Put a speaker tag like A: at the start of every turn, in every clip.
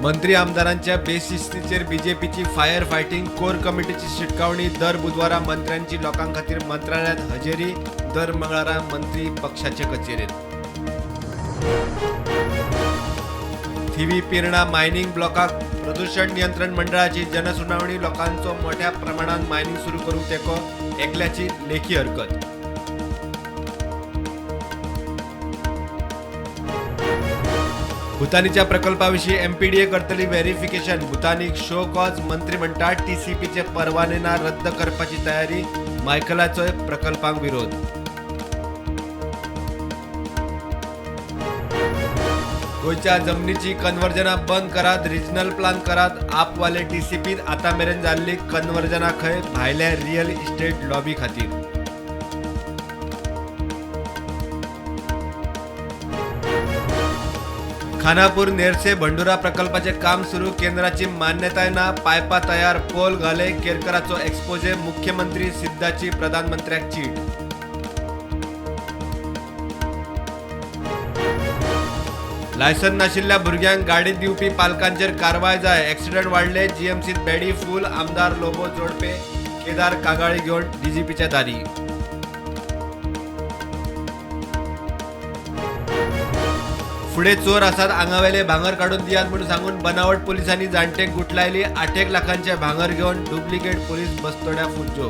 A: मंत्री आमदारांच्या बेशिस्तीचेर बीजेपीची fire fighting core कमिटीची शिटकावणी. दर बुधवारा मंत्र्यांची लोकांखातीर मंत्रालयात हजेरी. दर मंगळारा मंत्री पक्षाचे कचेरेत. थिवी पिरणा मायनिंग ब्लॉकाक प्रदूषण नियंत्रण मंडळाची जनसुनावणी. लोकांचो मोठ्या प्रमाणात मायनिंग सुरू करूंक तेको. एकल्याची लेखी हरकत. भूतानीच्या प्रकल्पाविषयी एमपीडीए करतली व्हेरिफिकेशन. भूतानीक शो कॉज मंत्री म्हणटा टीसीपीचे परवाने ना रद्द करपाची तयारी. मायकलाचो प्रकल्पाक विरोध. गोयच्या जमनीची कन्वर्जना बंद करात. रिजनल प्लान करात. आपवाले टीसीपीत आतां मेरेन जाल्ली कन्वर्जना खंय भायल्या रियल इस्टेट लॉबी खातीर. खानापूर नेरसे भंडुरा प्रकल्पाचे काम सुरू. केंद्राची मान्यताय ना. पायपा तयार. पोल घाले. केरकराचो एक्सपोजे. मुख्यमंत्री सिद्धाची प्रधानमंत्र्याक चीट. लायसन नाशिल्ल्या भुरग्यांक गाडी दिवपी पालकांचेर कारवाय जाय. एक्सिडंट वाडले. जीएमसीत बेडी फूल. आमदार लोबो जोडपे केदार कागाळी घेवन डीजीपीच्या दारी. फुडे चोर आसात आंगावेले भांगर काढून दियात म्हणून सांगून बनावट पोलिसांनी जाणटेक गुटलायली. 8 लाखांचे भांगर घेवन डुप्लिकेट पोलीस बस्तोड्या फुज्जो.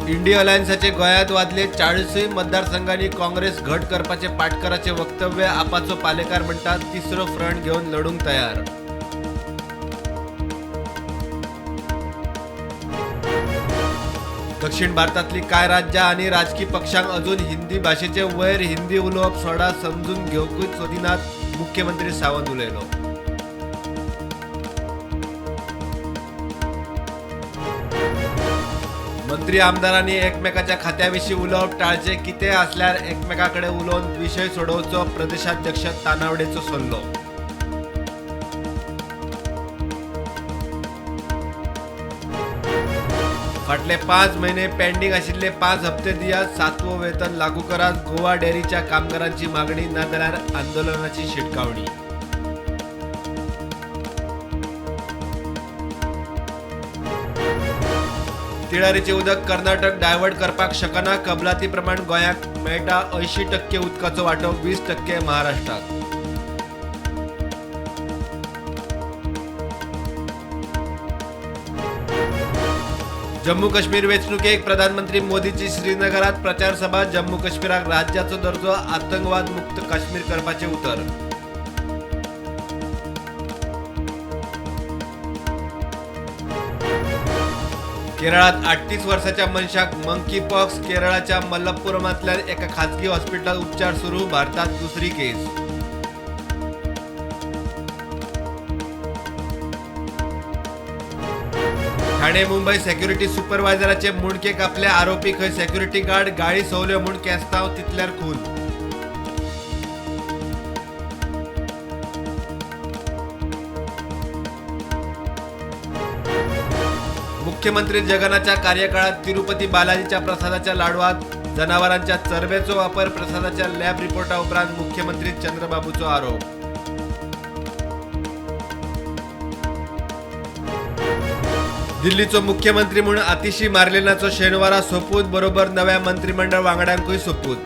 A: इंडी अलायन्साचे गोंयांत वादले. 40 मतदारसंघांनी काँग्रेस घट करपाचे पाटकराचे वक्तव्य. आपाचो पालेकार म्हणटात तिसरो फ्रंट घेवन लढूंक तयार. दक्षिण भारतातली कांय राज्यां आनी राजकीय पक्षांक अजून हिंदी भाशेचे वयर हिंदी उलोवप सोडा समजून घेवंकूच सोदिनात. मुख्यमंत्री सावंत उलयलो. मंत्री आमदारांनी एकमेकाच्या खात्याविषयी उलोवप टाळचे. कितें आसल्यार एकमेकाकडे उलोवन विशय सोडोवचो. प्रदेशाध्यक्ष तानावडेचो सल्लो. फाटले 5 महिने पेंडिंग आशिल्ले 5 हप्ते दियात. 7वो वेतन लागू करात. गोवा डेअरीच्या कामगारांची मागणी. नाजाल्यार आंदोलनाची शिटकावणी. तिळारीचे उदक कर्नाटक डायवर्ट करपाक शकना. कबलाती प्रमाण गोंयाक मेळटा 80% उदकाचो वांटो. 20% महाराष्ट्राक. जम्मू काश्मीर वेंचणुकेक प्रधानमंत्री मोदीची श्रीनगरात प्रचार सभा. जम्मू काश्मीराक राज्याचो दर्जो आतंकवाद मुक्त काश्मीर करपाचे उतर. केरळात 38 वर्षाच्या मनशाक मंकी पॉक्स. केरळाच्या मलप्पुरमातल्या एका खासगी हॉस्पिटलात उपचार सुरू. भारतात दुसरी केस. ठाणे मुंबई सेक्युरिटी सुपरवायझराचे मुंडके कापले. आरोपी खंय सेक्युरिटी गार्ड. गाळी सवल्यो म्हूण केस्तांव तितल्यार खून. मुख्यमंत्री जगनाच्या कार्यकाळात तिरुपती बालाजीच्या प्रसादाच्या लाडवात जनावरांच्या चरबेचो वापर. प्रसादाच्या लॅब रिपोर्टा उपरांत मुख्यमंत्री चंद्रबाबूचो आरोप. दिल्लीचो मुख्यमंत्री म्हणून आतिशी मार्लेनाचो शेनवारा सोपूत. बरोबर नव्या मंत्रिमंडळ वांगड्यांकूय सोपूत.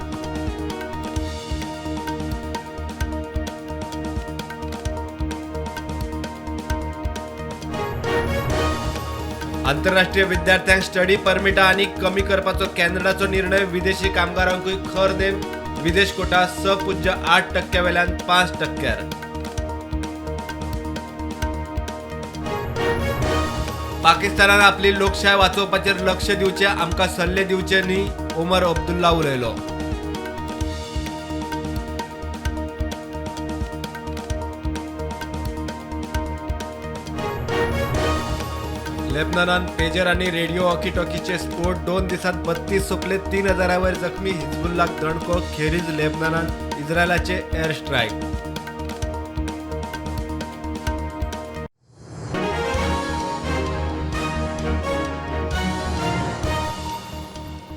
A: आंतरराष्ट्रीय विद्यार्थ्यांक स्टडी परमिटा आनी कमी करपाचो कॅनडाचो निर्णय. विदेशी कामगारांकूय खर नेम. विदेश कोटा 6.8% वेल्यान 5%. पाकिस्तानान आपली लोकशाय वाचोवपाचेर लक्ष दिवचे. आमकां सल्ले दिवचे न्ही. ओमर अब्दुल्ला उलयलो. लेबननान पेजर आणि रेडिओ वॉकी-टॉकीचे स्फोट. 2 दिसांत 32 सोंपले. 3000 वयर जखमी. हिजबुल्लाक दणको. खेरीज लेबननान इस्रायलाचे एअर स्ट्रायक.